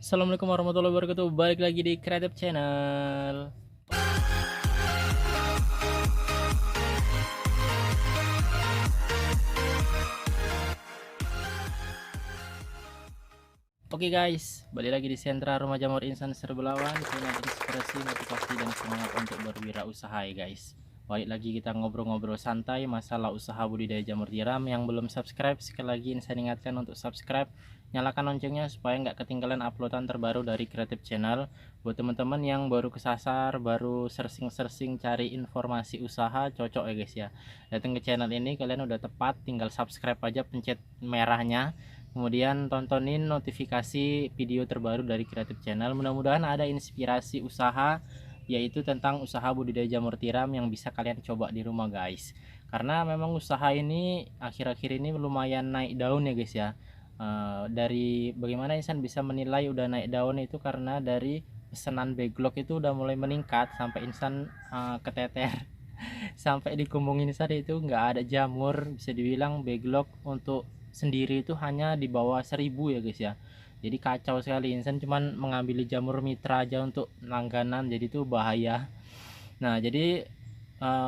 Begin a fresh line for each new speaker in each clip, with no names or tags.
Assalamualaikum warahmatullahi wabarakatuh. Balik lagi di Creative Channel. Oke guys, balik lagi di Sentra Rumah Jamur Insan Serbelawan, channel inspirasi, motivasi, dan semangat untuk berwirausaha ya guys. Balik lagi kita ngobrol-ngobrol santai masalah usaha budidaya jamur tiram. Yang belum subscribe, sekali lagi saya ingatkan untuk subscribe, nyalakan loncengnya supaya nggak ketinggalan uploadan terbaru dari Creative Channel. Buat teman-teman yang baru kesasar, baru searching cari informasi usaha, cocok ya guys ya, datang ke channel ini kalian udah tepat, tinggal subscribe aja, pencet merahnya, kemudian tontonin notifikasi video terbaru dari Creative Channel. Mudah-mudahan ada inspirasi usaha, yaitu tentang usaha budidaya jamur tiram yang bisa kalian coba di rumah guys. Karena memang usaha ini akhir-akhir ini lumayan naik daun ya guys ya. Dari bagaimana insan bisa menilai udah naik daun itu karena dari pesanan backlog itu udah mulai meningkat sampai insan keteter sampai di kumbung insan itu nggak ada jamur. Bisa dibilang backlog untuk sendiri itu hanya di bawah 1000 ya guys ya. Jadi kacau sekali, insan cuman mengambil jamur mitra aja untuk langganan, jadi itu bahaya. Nah jadi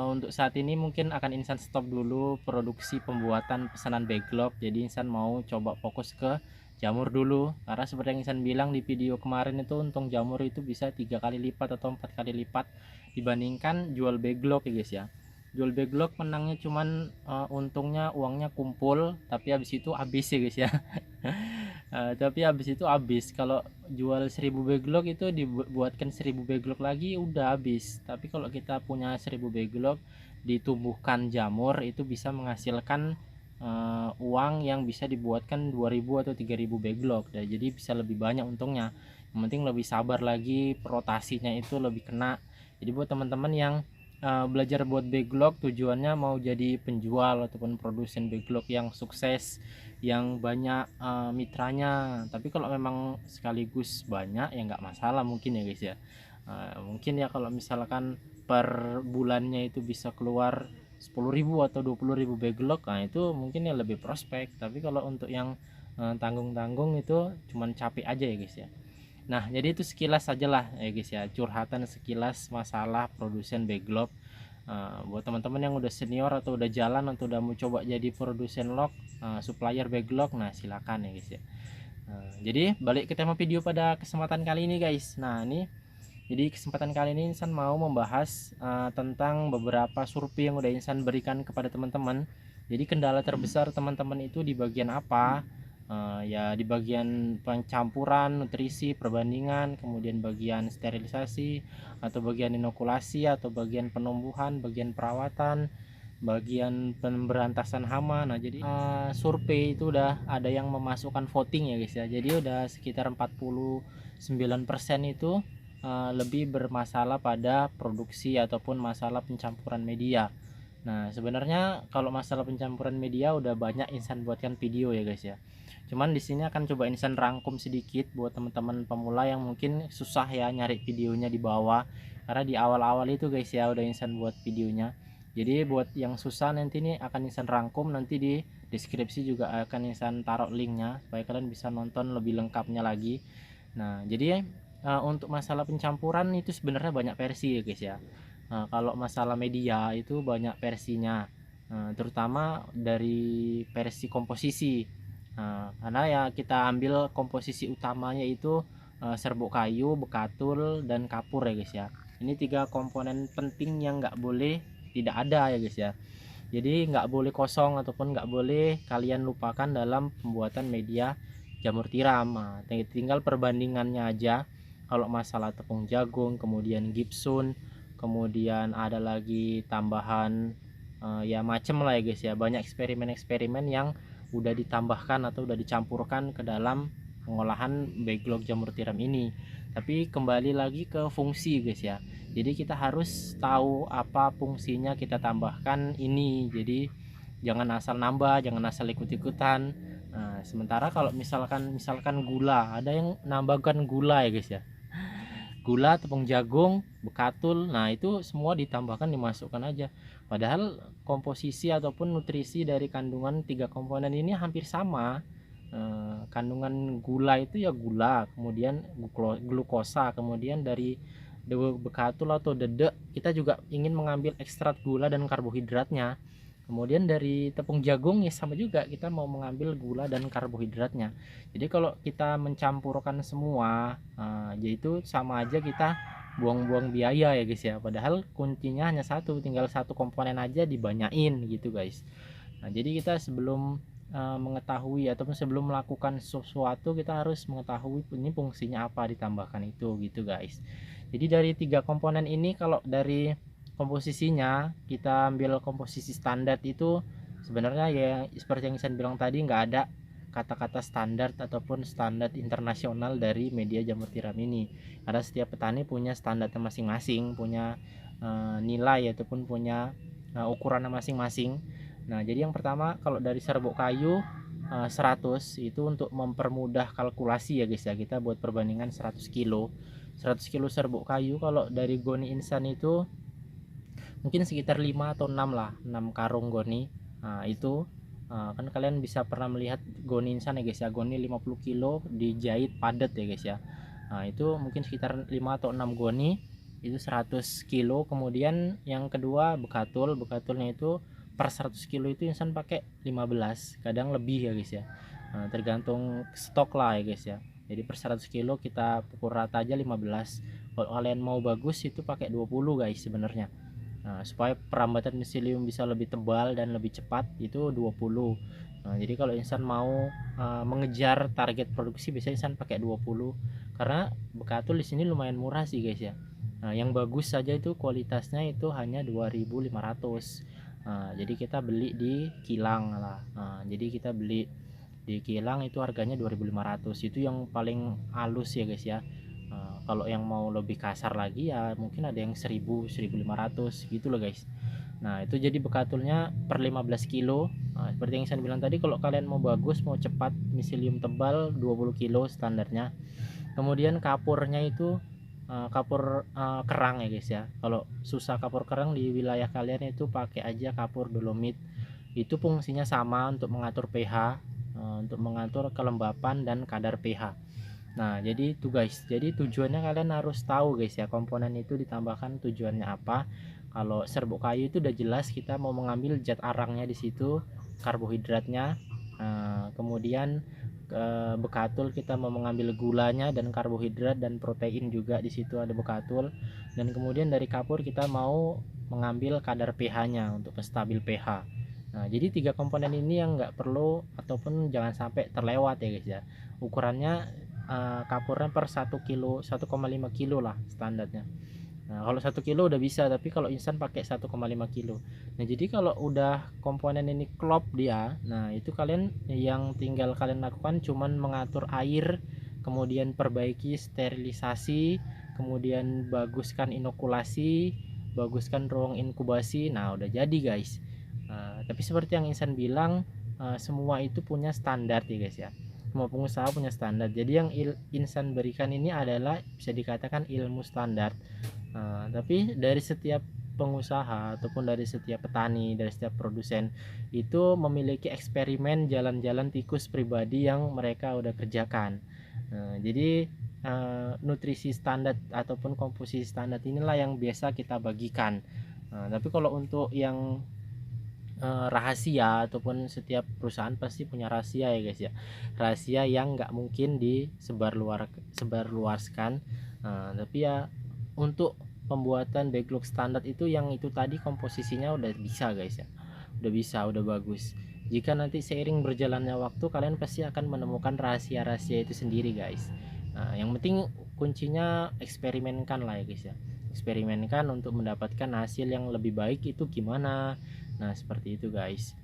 untuk saat ini mungkin akan insan stop dulu produksi pembuatan pesanan backlog, jadi insan mau coba fokus ke jamur dulu, karena seperti yang insan bilang di video kemarin itu, untung jamur itu bisa 3 kali lipat atau 4 kali lipat dibandingkan jual backlog ya guys ya. Jual backlog menangnya cuman untungnya uangnya kumpul, tapi habis itu habis ya guys ya. Tapi habis itu habis. Kalau jual 1000 backlog itu dibuatkan 1000 backlog lagi udah habis. Tapi kalau kita punya 1000 backlog ditumbuhkan jamur, itu bisa menghasilkan uang yang bisa dibuatkan 2000 atau 3000 backlog. Nah, jadi bisa lebih banyak untungnya. Yang penting lebih sabar lagi, rotasinya itu lebih kena. Jadi buat teman-teman yang belajar buat backlog, tujuannya mau jadi penjual ataupun produsen backlog yang sukses, yang banyak mitranya. Tapi kalau memang sekaligus banyak ya nggak masalah mungkin ya guys ya. Mungkin ya kalau misalkan per bulannya itu bisa keluar 10.000 atau 20.000 backlog, nah itu mungkin ya lebih prospek. Tapi kalau untuk yang tanggung-tanggung itu cuman capek aja ya guys ya. Nah jadi itu sekilas saja lah ya guys ya, curhatan sekilas masalah produsen backlog. Buat teman-teman yang udah senior atau udah jalan atau udah mau coba jadi produsen log, supplier backlog, nah silakan ya guys ya. Jadi balik ke tema video pada kesempatan kali ini guys. Nah ini jadi kesempatan kali ini Insan mau membahas tentang beberapa survei yang udah Insan berikan kepada teman-teman. Jadi kendala terbesar teman-teman itu di bagian apa? Ya di bagian pencampuran, nutrisi, perbandingan, kemudian bagian sterilisasi, atau bagian inokulasi, atau bagian penumbuhan, bagian perawatan, bagian pemberantasan hama. Nah jadi survei itu udah ada yang memasukkan voting ya guys ya. Jadi udah sekitar 49% itu lebih bermasalah pada produksi ataupun masalah pencampuran media. Nah sebenarnya kalau masalah pencampuran media udah banyak insan buatkan video ya guys ya. Cuman di sini akan coba insan rangkum sedikit buat teman-teman pemula yang mungkin susah ya nyari videonya di bawah, karena di awal-awal itu guys ya udah insan buat videonya. Jadi buat yang susah nanti ini akan insan rangkum, nanti di deskripsi juga akan insan taruh linknya supaya kalian bisa nonton lebih lengkapnya lagi. Nah jadi untuk masalah pencampuran itu sebenarnya banyak versi ya guys ya. Kalau masalah media itu banyak versinya, terutama dari versi komposisi. Karena ya kita ambil komposisi utamanya itu serbuk kayu, bekatul, dan kapur ya guys ya. Ini 3 komponen penting yang nggak boleh tidak ada ya guys ya. Jadi nggak boleh kosong ataupun nggak boleh kalian lupakan dalam pembuatan media jamur tiram. Tinggal perbandingannya aja. Kalau masalah tepung jagung, kemudian gipsun, kemudian ada lagi tambahan ya macem lah ya guys ya. Banyak eksperimen-eksperimen yang udah ditambahkan atau udah dicampurkan ke dalam pengolahan backlog jamur tiram ini. Tapi kembali lagi ke fungsi guys ya. Jadi kita harus tahu apa fungsinya kita tambahkan ini. Jadi jangan asal nambah, jangan asal ikut-ikutan. Nah, sementara kalau misalkan gula, ada yang nambahkan gula ya guys ya. Gula, tepung jagung, bekatul, nah itu semua ditambahkan, dimasukkan aja. Padahal komposisi ataupun nutrisi dari kandungan 3 komponen ini hampir sama. kandungan gula itu ya gula, kemudian glukosa, kemudian dari bekatul atau dedek kita juga ingin mengambil ekstrak gula dan karbohidratnya. Kemudian dari tepung jagung ya sama juga, kita mau mengambil gula dan karbohidratnya. Jadi kalau kita mencampurkan semua, yaitu sama aja kita buang-buang biaya ya guys ya. Padahal kuncinya hanya satu, tinggal satu komponen aja dibanyain gitu guys. Nah jadi kita sebelum mengetahui ataupun sebelum melakukan sesuatu, kita harus mengetahui ini fungsinya apa ditambahkan itu gitu guys. Jadi dari 3 komponen ini, kalau dari komposisinya kita ambil komposisi standar itu sebenarnya ya seperti yang saya bilang tadi, nggak ada kata-kata standar ataupun standar internasional dari media jamur tiram ini, karena setiap petani punya standarnya masing-masing, punya nilai ataupun punya ukurannya masing-masing. Nah jadi yang pertama kalau dari serbuk kayu 100 itu untuk mempermudah kalkulasi ya guys ya, kita buat perbandingan 100 kilo serbuk kayu kalau dari goni instan itu mungkin sekitar 5 atau 6 lah, 6 karung goni. Nah itu kan kalian bisa pernah melihat goni instan ya guys ya, goni 50 kilo dijahit padat ya guys ya. Nah itu mungkin sekitar 5 atau 6 goni itu 100 kilo. Kemudian yang kedua bekatulnya itu per 100 kilo itu instan pakai 15, kadang lebih ya guys ya. Nah, tergantung stok lah ya guys ya. Jadi per 100 kilo kita pukul rata aja 15. Kalau kalian mau bagus itu pakai 20 guys sebenarnya. Nah, supaya perambatan miselium bisa lebih tebal dan lebih cepat itu 20. Nah, jadi kalau insan mau mengejar target produksi biasanya insan pakai 20, karena bekatul di sini lumayan murah sih guys ya. Nah, yang bagus saja itu kualitasnya itu hanya 2.500. Nah, jadi kita beli di kilang lah. Nah, jadi kita beli di kilang itu harganya 2.500, itu yang paling halus ya guys ya. Kalau yang mau lebih kasar lagi ya mungkin ada yang 1000 1500 gitu loh guys. Nah itu jadi bekatulnya per 15 kilo. Nah, seperti yang saya bilang tadi, kalau kalian mau bagus mau cepat miselium tebal 20 kilo standarnya. Kemudian kapurnya itu kapur kerang ya guys ya. Kalau susah kapur kerang di wilayah kalian itu pakai aja kapur dolomit, itu fungsinya sama untuk mengatur pH, untuk mengatur kelembapan dan kadar pH. Nah jadi itu guys, jadi tujuannya kalian harus tahu guys ya, komponen itu ditambahkan tujuannya apa. Kalau serbuk kayu itu udah jelas kita mau mengambil zat arangnya di situ, karbohidratnya. Kemudian bekatul kita mau mengambil gulanya dan karbohidrat dan protein juga di situ ada bekatul. Dan kemudian dari kapur kita mau mengambil kadar pH-nya untuk stabil pH. Nah jadi 3 komponen ini yang nggak perlu ataupun jangan sampai terlewat ya guys ya. Ukurannya kapurnya per 1 kilo 1,5 kilo lah standarnya. Nah kalau 1 kilo udah bisa, tapi kalau instan pakai 1,5 kilo. Nah jadi kalau udah komponen ini klop dia, nah itu kalian yang tinggal kalian lakukan cuman mengatur air, kemudian perbaiki sterilisasi, kemudian baguskan inokulasi, baguskan ruang inkubasi. Nah udah jadi guys. Tapi seperti yang Insan bilang, semua itu punya standar ya guys ya. Semua pengusaha punya standar. Jadi yang Insan berikan ini adalah bisa dikatakan ilmu standar. Tapi dari setiap pengusaha ataupun dari setiap petani, dari setiap produsen itu memiliki eksperimen jalan-jalan tikus pribadi yang mereka udah kerjakan. Jadi nutrisi standar ataupun komposisi standar inilah yang biasa kita bagikan. Tapi kalau untuk yang rahasia, ataupun setiap perusahaan pasti punya rahasia ya guys ya, rahasia yang nggak mungkin sebarluaskan. Tapi ya untuk pembuatan backlog standar itu yang itu tadi komposisinya udah bisa guys ya, udah bagus. Jika nanti seiring berjalannya waktu kalian pasti akan menemukan rahasia-rahasia itu sendiri guys. Yang penting kuncinya eksperimenkan lah ya guys ya, eksperimenkan untuk mendapatkan hasil yang lebih baik itu gimana. Nah seperti itu guys.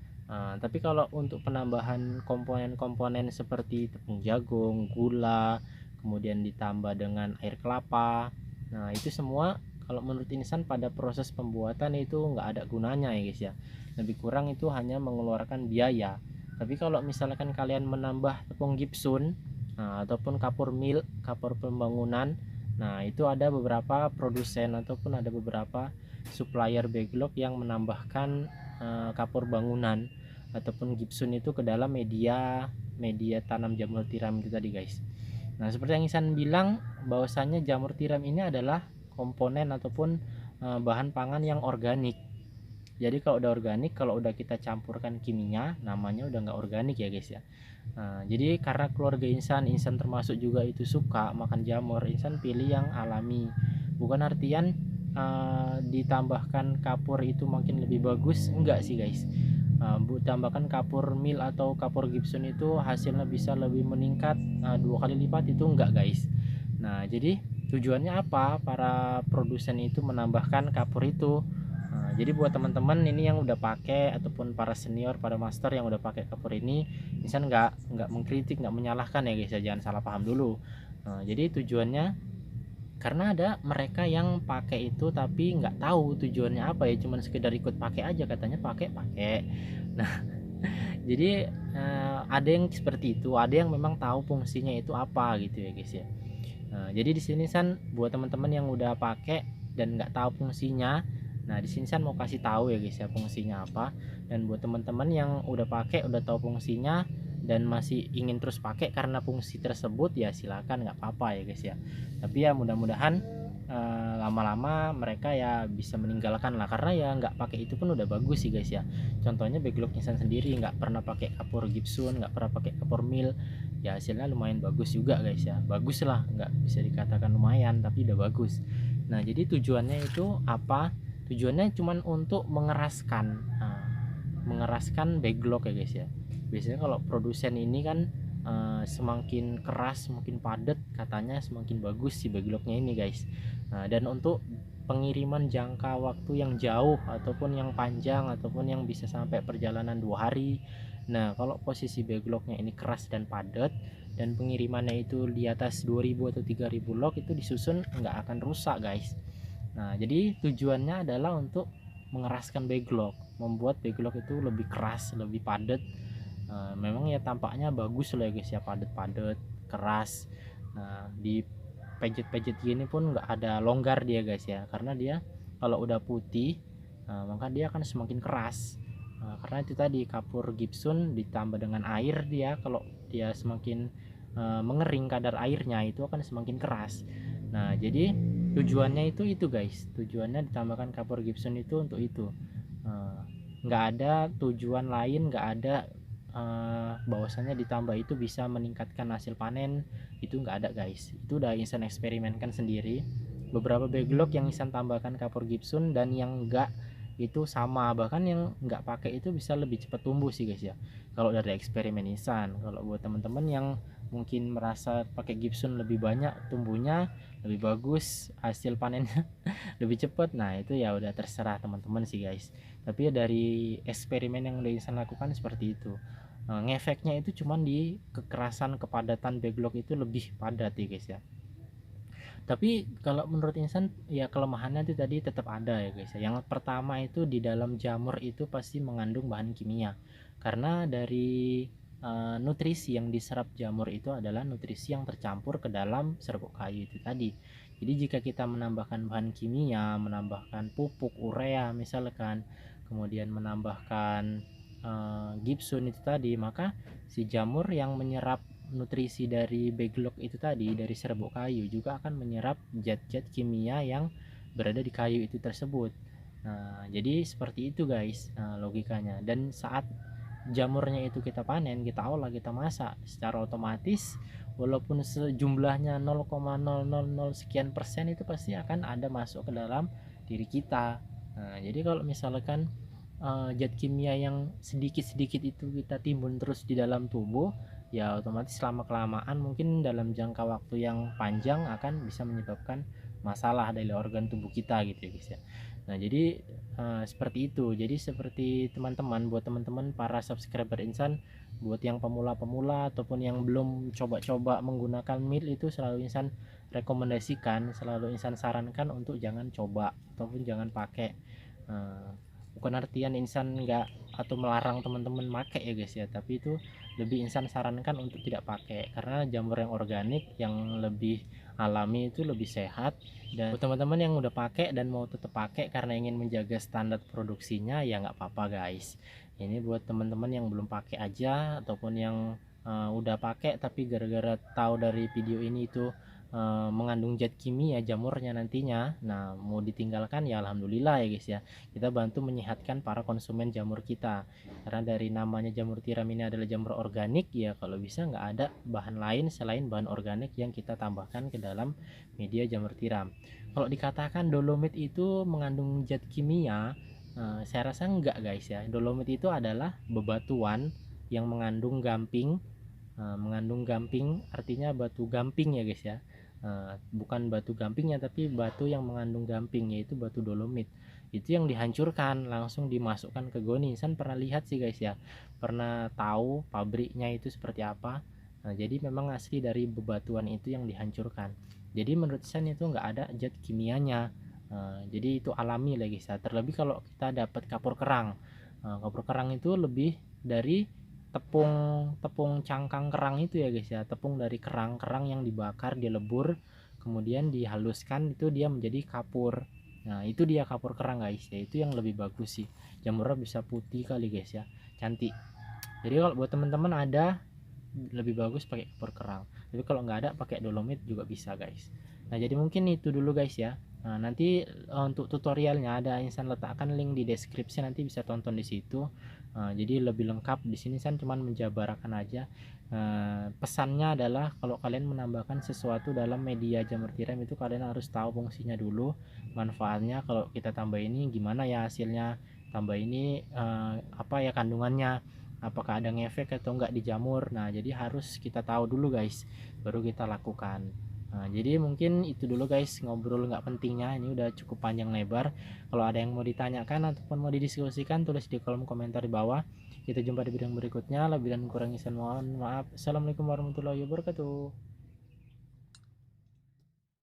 Tapi kalau untuk penambahan komponen-komponen seperti tepung jagung, gula, kemudian ditambah dengan air kelapa, nah itu semua kalau menurut Insan pada proses pembuatan itu nggak ada gunanya ya guys ya, lebih kurang itu hanya mengeluarkan biaya. Tapi kalau misalkan kalian menambah tepung gipsun, ataupun kapur mil, kapur pembangunan, nah itu ada beberapa produsen ataupun ada beberapa supplier backlog yang menambahkan kapur bangunan ataupun gipsun itu ke dalam media media tanam jamur tiram itu tadi guys. Nah seperti yang Ihsan bilang bahwasanya jamur tiram ini adalah komponen ataupun bahan pangan yang organik. Jadi kalau udah organik, kalau udah kita campurkan kimia, namanya udah nggak organik ya guys ya. Nah, jadi karena keluarga Ihsan termasuk juga itu suka makan jamur, Ihsan pilih yang alami. Bukan artian ditambahkan kapur itu makin lebih bagus, enggak sih guys. Tambahkan kapur mil atau kapur Gibson itu hasilnya bisa lebih meningkat 2 kali lipat, itu enggak guys. Nah jadi tujuannya apa para produsen itu menambahkan kapur itu? Nah, jadi buat teman-teman ini yang udah pakai ataupun para senior, para master yang udah pakai kapur ini, Ihsan nggak mengkritik, nggak menyalahkan ya guys ya, jangan salah paham dulu. Nah, jadi tujuannya karena ada mereka yang pakai itu tapi nggak tahu tujuannya apa ya, cuman sekedar ikut pakai aja, katanya pakai. Nah jadi ada yang seperti itu, ada yang memang tahu fungsinya itu apa gitu ya guys ya. Nah, jadi di sini San buat teman-teman yang udah pakai dan nggak tahu fungsinya, nah di sini San mau kasih tahu ya guys ya fungsinya apa. Dan buat teman-teman yang udah pakai, udah tahu fungsinya dan masih ingin terus pakai karena fungsi tersebut, ya silakan, nggak apa-apa ya guys ya. Tapi ya mudah-mudahan lama-lama mereka ya bisa meninggalkan lah, karena ya nggak pakai itu pun udah bagus sih guys ya. Contohnya backlog Ihsan sendiri nggak pernah pakai kapur Gibson, nggak pernah pakai kapur mil, ya hasilnya lumayan bagus juga guys ya. Bagus lah, nggak bisa dikatakan lumayan tapi udah bagus. Nah jadi tujuannya itu apa? Tujuannya cuman untuk mengeraskan mengeraskan backlog ya guys ya. Biasanya kalau produsen ini kan semakin keras, semakin padat, katanya semakin bagus si backlognya ini guys. Nah, dan untuk pengiriman jangka waktu yang jauh ataupun yang panjang ataupun yang bisa sampai perjalanan 2 hari. Nah kalau posisi backlognya ini keras dan padat dan pengirimannya itu di atas 2000 atau 3000 log, itu disusun nggak akan rusak guys. Nah jadi tujuannya adalah untuk mengeraskan backlog, membuat backlog itu lebih keras, lebih padat. Memang ya tampaknya bagus lah ya guys ya, padat-padat, keras. Nah di pejet-pejet gini pun nggak ada longgar dia guys ya, karena dia kalau udah putih maka dia akan semakin keras. Karena itu tadi kapur Gibson ditambah dengan air, dia kalau dia semakin mengering kadar airnya itu akan semakin keras. Nah jadi tujuannya itu guys, tujuannya ditambahkan kapur Gibson itu untuk itu. Nggak ada tujuan lain, nggak ada bahwasanya ditambah itu bisa meningkatkan hasil panen, itu nggak ada guys. Itu udah Ihsan eksperimenkan sendiri. Beberapa backlog yang Ihsan tambahkan kapur Gibson dan yang enggak itu sama, bahkan yang nggak pakai itu bisa lebih cepat tumbuh sih guys ya, kalau dari eksperimen Ihsan. Kalau buat teman-teman yang mungkin merasa pakai Gibson lebih banyak tumbuhnya, lebih bagus hasil panennya lebih cepat, nah itu ya udah terserah teman-teman sih guys. Tapi ya dari eksperimen yang udah Ihsan lakukan seperti itu. Ngefeknya itu cuman di kekerasan, kepadatan backlog itu lebih padat ya guys ya. Tapi kalau menurut Ihsan ya kelemahannya itu tadi tetap ada ya guys ya. Yang pertama itu di dalam jamur itu pasti mengandung bahan kimia, karena dari nutrisi yang diserap jamur itu adalah nutrisi yang tercampur ke dalam serbuk kayu itu tadi. Jadi jika kita menambahkan bahan kimia, menambahkan pupuk urea misalkan, kemudian menambahkan Gibson itu tadi, maka si jamur yang menyerap nutrisi dari backlog itu tadi, dari serbuk kayu, juga akan menyerap zat-zat kimia yang berada di kayu itu tersebut. Nah jadi seperti itu guys logikanya. Dan saat jamurnya itu kita panen, kita olah, kita masak, secara otomatis walaupun sejumlahnya 0,000 sekian persen itu pasti akan ada masuk ke dalam diri kita. Nah jadi kalau misalkan zat kimia yang sedikit-sedikit itu kita timbun terus di dalam tubuh, ya otomatis lama kelamaan mungkin dalam jangka waktu yang panjang akan bisa menyebabkan masalah dari organ tubuh kita gitu ya guys ya. Nah jadi seperti itu. Jadi seperti teman-teman, buat teman-teman para subscriber Ihsan, buat yang pemula-pemula ataupun yang belum coba-coba menggunakan mil, itu selalu Ihsan rekomendasikan, selalu Ihsan sarankan untuk jangan coba ataupun jangan pakai. Bukan artian Ihsan nggak atau melarang teman-teman pakai ya guys ya, tapi itu lebih Ihsan sarankan untuk tidak pakai, karena jamur yang organik yang lebih alami itu lebih sehat. Dan buat teman-teman yang udah pakai dan mau tetap pakai karena ingin menjaga standar produksinya, ya nggak apa-apa guys. Ini buat teman-teman yang belum pakai aja ataupun yang udah pakai tapi gara-gara tahu dari video ini itu mengandung zat kimia jamurnya nantinya, nah mau ditinggalkan ya alhamdulillah ya guys ya, kita bantu menyehatkan para konsumen jamur kita, karena dari namanya jamur tiram ini adalah jamur organik ya, kalau bisa nggak ada bahan lain selain bahan organik yang kita tambahkan ke dalam media jamur tiram. Kalau dikatakan dolomit itu mengandung zat kimia, saya rasa enggak guys ya. Dolomit itu adalah bebatuan yang mengandung gamping, artinya batu gamping ya guys ya. Bukan batu gampingnya tapi batu yang mengandung gamping, yaitu batu dolomit. Itu yang dihancurkan langsung dimasukkan ke goni. Insan pernah lihat sih guys ya, pernah tahu pabriknya itu seperti apa. Nah, jadi memang asli dari bebatuan itu yang dihancurkan. Jadi menurut saya itu nggak ada zat kimianya. Jadi itu alami lah guys ya. Terlebih kalau kita dapat kapur kerang. Kapur kerang itu lebih dari tepung cangkang kerang itu ya guys ya, tepung dari kerang yang dibakar, dilebur, kemudian dihaluskan, itu dia menjadi kapur. Nah itu dia kapur kerang guys ya, itu yang lebih bagus sih, jamurnya bisa putih kali guys ya, cantik. Jadi kalau buat teman-teman ada, lebih bagus pakai kapur kerang, tapi kalau nggak ada pakai dolomit juga bisa guys. Nah jadi mungkin itu dulu guys ya. Nah, nanti untuk tutorialnya ada Insan letakkan link di deskripsi, nanti bisa tonton di situ. Jadi lebih lengkap. Di sini saya cuma menjabarkan aja. Pesannya adalah kalau kalian menambahkan sesuatu dalam media jamur tiram itu kalian harus tahu fungsinya dulu, manfaatnya. Kalau kita tambah ini gimana ya hasilnya, tambah ini apa ya kandungannya, apakah ada ngefek atau enggak di jamur. Nah jadi harus kita tahu dulu guys, baru kita lakukan. Nah, jadi mungkin itu dulu guys ngobrol nggak pentingnya, ini udah cukup panjang lebar. Kalau ada yang mau ditanyakan ataupun mau didiskusikan, tulis di kolom komentar di bawah. Kita jumpa di video berikutnya. Lebih dan kurang mohon maaf. Assalamualaikum warahmatullahi wabarakatuh.